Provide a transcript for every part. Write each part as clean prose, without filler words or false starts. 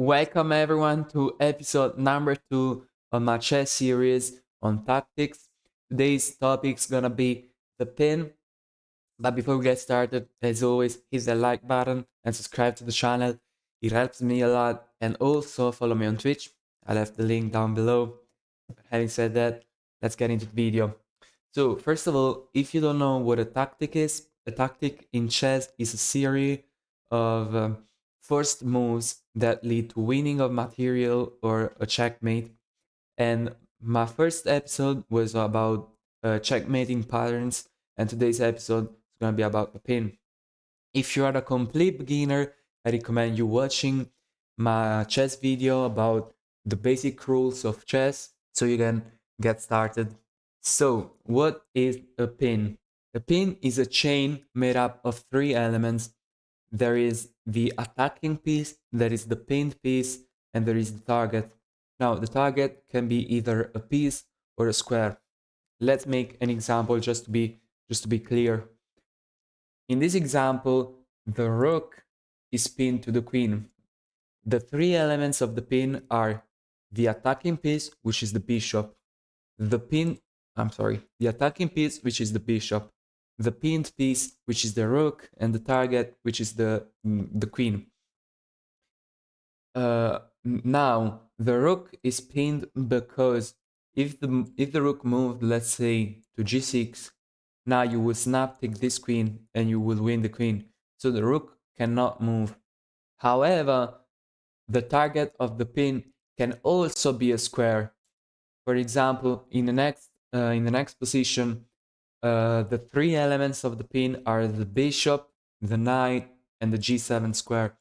Welcome everyone to episode number 2 of my chess series on tactics. Today's topic is gonna be the pin. But before we get started, as always, hit the like button and subscribe to the channel. It helps me a lot. And also follow me on Twitch. I left the link down below. Having said that, let's get into the video. So first of all, if you don't know what a tactic is, a tactic in chess is a series of first moves that lead to winning of material or a checkmate. And my first episode was about checkmating patterns, and today's episode is going to be about the pin. If you are a complete beginner, I recommend you watching my chess video about the basic rules of chess so you can get started. So, what is a pin? A pin is a chain made up of three elements. There is the attacking piece, there is the pinned piece, and there is the target. Now, the target can be either a piece or a square. Let's make an example just to be clear. In this example, the rook is pinned to the queen. The three elements of the pin are the attacking piece, which is the bishop, the attacking piece, which is the bishop, the pinned piece, which is the rook, and the target, which is the queen. Now the rook is pinned because if the rook moved, let's say, to g6, now you will snap take this queen and you will win the queen. So the rook cannot move. However, the target of the pin can also be a square. For example, in the next position, the three elements of the pin are the bishop, the knight, and the g7 square.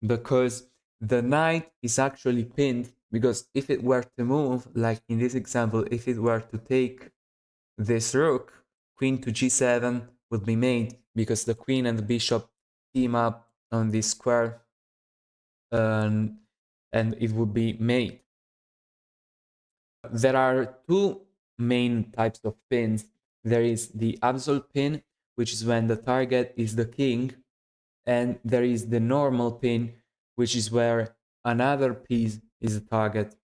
Because the knight is actually pinned, because if it were to move, like in this example, if it were to take this rook, queen to g7 would be made, because the queen and the bishop team up on this square, and it would be made. There are two main types of pins. There is the absolute pin, which is when the target is the king, and there is the normal pin, which is where another piece is the target.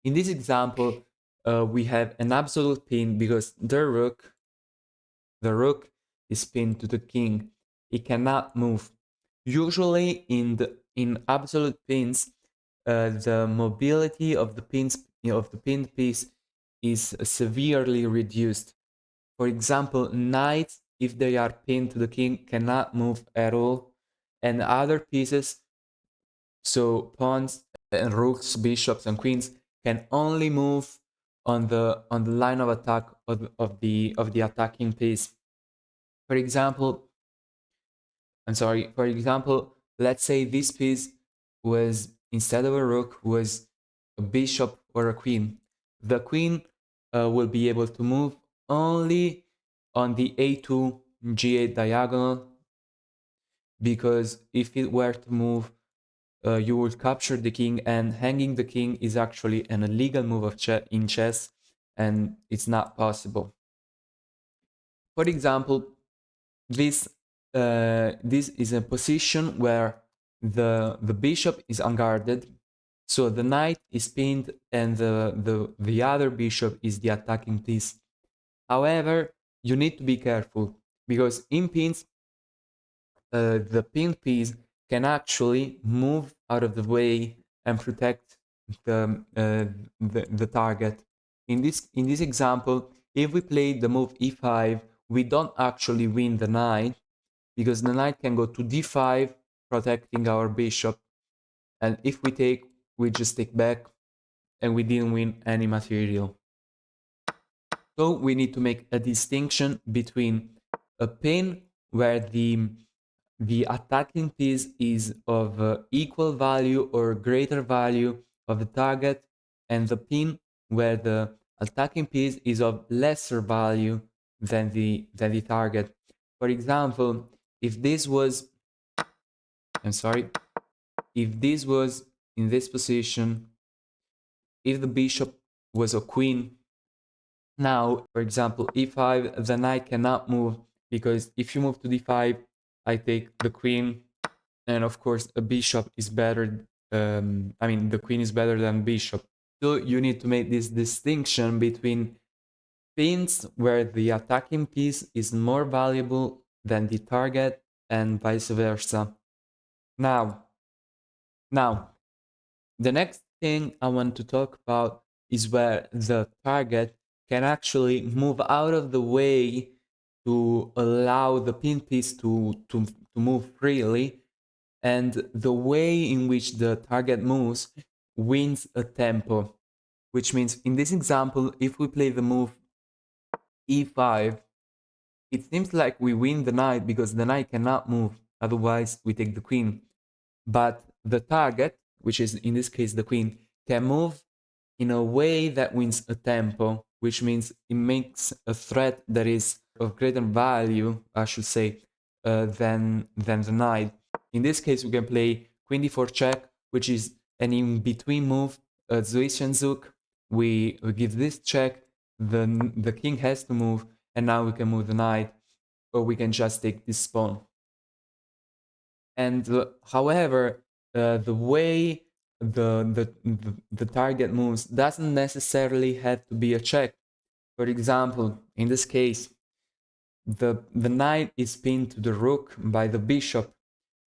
In this example, we have an absolute pin because the rook is pinned to the king. It cannot move. Usually, in absolute pins, the mobility of the pinned piece is severely reduced. For example, knights, if they are pinned to the king, cannot move at all, and other pieces, so pawns and rooks, bishops, and queens, can only move on the line of attack of the attacking piece. For example, let's say this piece was, instead of a rook, was a bishop or a queen. The queen will be able to move only on the a2 g8 diagonal, because if it were to move, you would capture the king, and hanging the king is actually an illegal move of in chess, and it's not possible. For example, this is a position where the bishop is unguarded, so the knight is pinned and the other bishop is the attacking piece. However, you need to be careful, because in pins, the pinned piece can actually move out of the way and protect the target. In this example, if we play the move e5, we don't actually win the knight, because the knight can go to d5, protecting our bishop. And if we take, we just take back, and we didn't win any material. So we need to make a distinction between a pin where the attacking piece is of equal value or greater value of the target, and the pin where the attacking piece is of lesser value than the target. For example, if this was, if this was in this position, if the bishop was a queen, now, for example, e5, the knight cannot move, because if you move to d5, I take the queen, and of course a bishop is better I mean, the queen is better than bishop. So you need to make this distinction between pins where the attacking piece is more valuable than the target and vice versa. Now, now, the next thing I want to talk about is where the target can actually move out of the way to allow the pin piece to move freely, and the way in which the target moves wins a tempo, which means in this example, if we play the move e5, it seems like we win the knight because the knight cannot move, otherwise we take the queen. But the target, which is in this case the queen, can move in a way that wins a tempo, which means it makes a threat that is of greater value, I should say, than the knight. In this case, we can play queen d4 check, which is an in-between move, Zhuitianzuk. We give this check, the king has to move, and now we can move the knight, or we can just take this pawn. And however, the way the target moves doesn't necessarily have to be a check. For example, in this case, the knight is pinned to the rook by the bishop.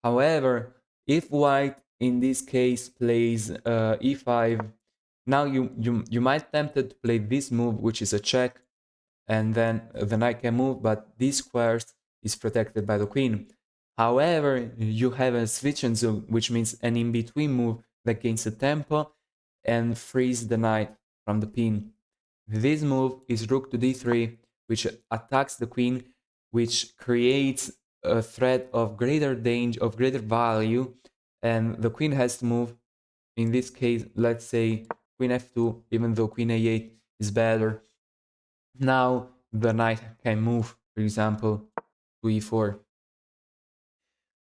However, if white in this case plays e5, now you might tempted to play this move, which is a check, and then the knight can move, but this squares is protected by the queen. However, you have a Zwischenzug, which means an in-between move that gains a tempo and frees the knight from the pin. This move is rook to d3, which attacks the queen, which creates a threat of greater danger, of greater value, and the queen has to move. In this case, let's say queen f2, even though queen a8 is better. Now the knight can move, for example, to e4.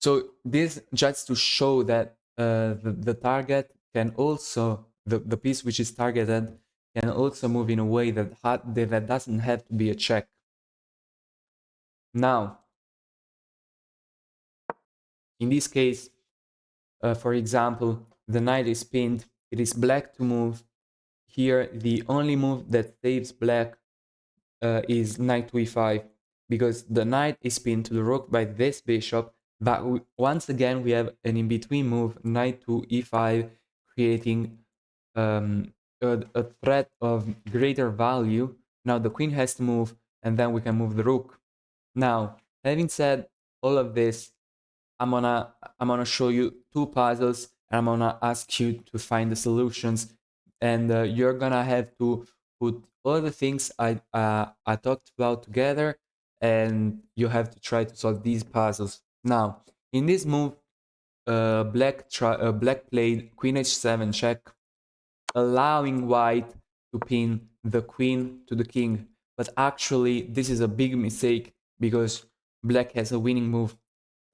So this just to show that the target can also, the piece which is targeted can also move in a way that doesn't have to be a check. Now, in this case, for example, the knight is pinned, it is black to move. Here, the only move that saves black is knight to e5, because the knight is pinned to the rook by this bishop, but once again we have an in-between move, knight to e5, creating a threat of greater value. Now the queen has to move, and then we can move the rook. Now, having said all of this, I'm gonna show you two puzzles, and I'm gonna ask you to find the solutions, and you're gonna have to put all the things I talked about together, and you have to try to solve these puzzles. Now, in this move, black played queen h7 check, allowing white to pin the queen to the king. But actually, this is a big mistake because black has a winning move.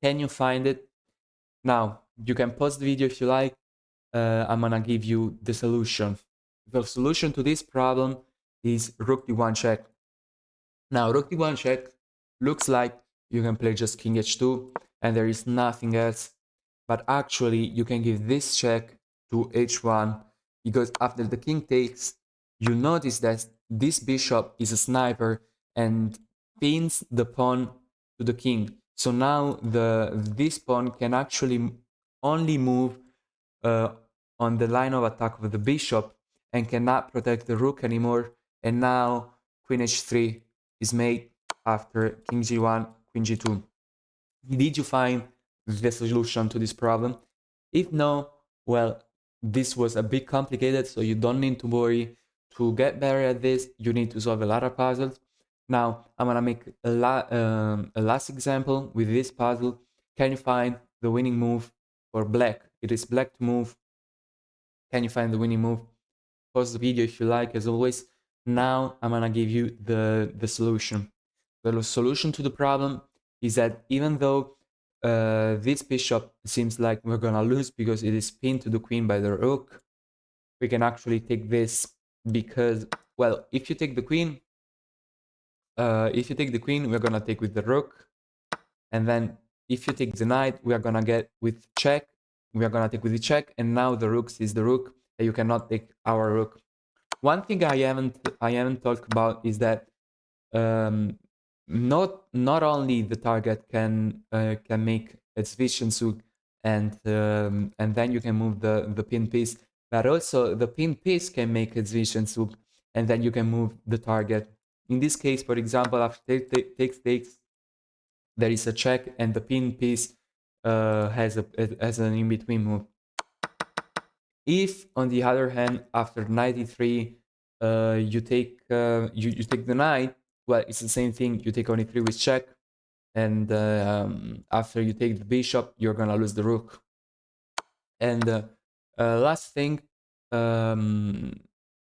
Can you find it? Now, you can pause the video if you like. I'm gonna give you the solution. The solution to this problem is rook d1 check. Now, rook d1 check looks like you can play just king h2 and there is nothing else. But actually, you can give this check to h1 because after the king takes, you notice that this bishop is a sniper and pins the pawn to the king. So now this pawn can actually only move uh, on the line of attack of the bishop and cannot protect the rook anymore. And now queen h3 is made after king g1, queen g2. Did you find the solution to this problem? If no, well, this was a bit complicated, so you don't need to worry. To get better at this, you need to solve a lot of puzzles. Now, I'm gonna make a last example with this puzzle. Can you find the winning move for black? It is black to move. Can you find the winning move? Pause the video if you like, as always. Now, I'm gonna give you the solution. The solution to the problem is that even though this bishop seems like we're gonna lose because it is pinned to the queen by the rook, we can actually take this because, well, if you take the queen, we're gonna take with the rook, and then if you take the knight, we are gonna get with check, we are gonna take with the check, and now the rook is the rook, and you cannot take our rook. One thing I haven't talked about is that um, not only the target can make a Zwischenzug and then you can move the pin piece, but also the pin piece can make a Zwischenzug and then you can move the target. In this case, for example, after takes, there is a check and the pin piece has an in between move. If, on the other hand, after 93, you take the knight, well, it's the same thing. You take only 3 with check, and after you take the bishop, you're gonna lose the rook. And last thing, um,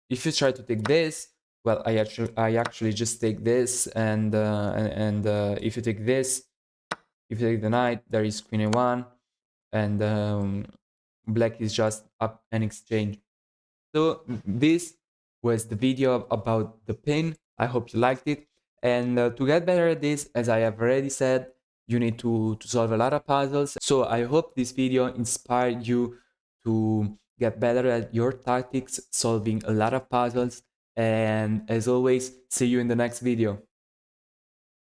if you try to take this, well, I actually just take this, and if you take this, if you take the knight, there is queen a1, and black is just up an exchange. So this was the video about the pin. I hope you liked it. And to get better at this, as I have already said, you need to solve a lot of puzzles. So I hope this video inspired you to get better at your tactics, solving a lot of puzzles. And as always, see you in the next video.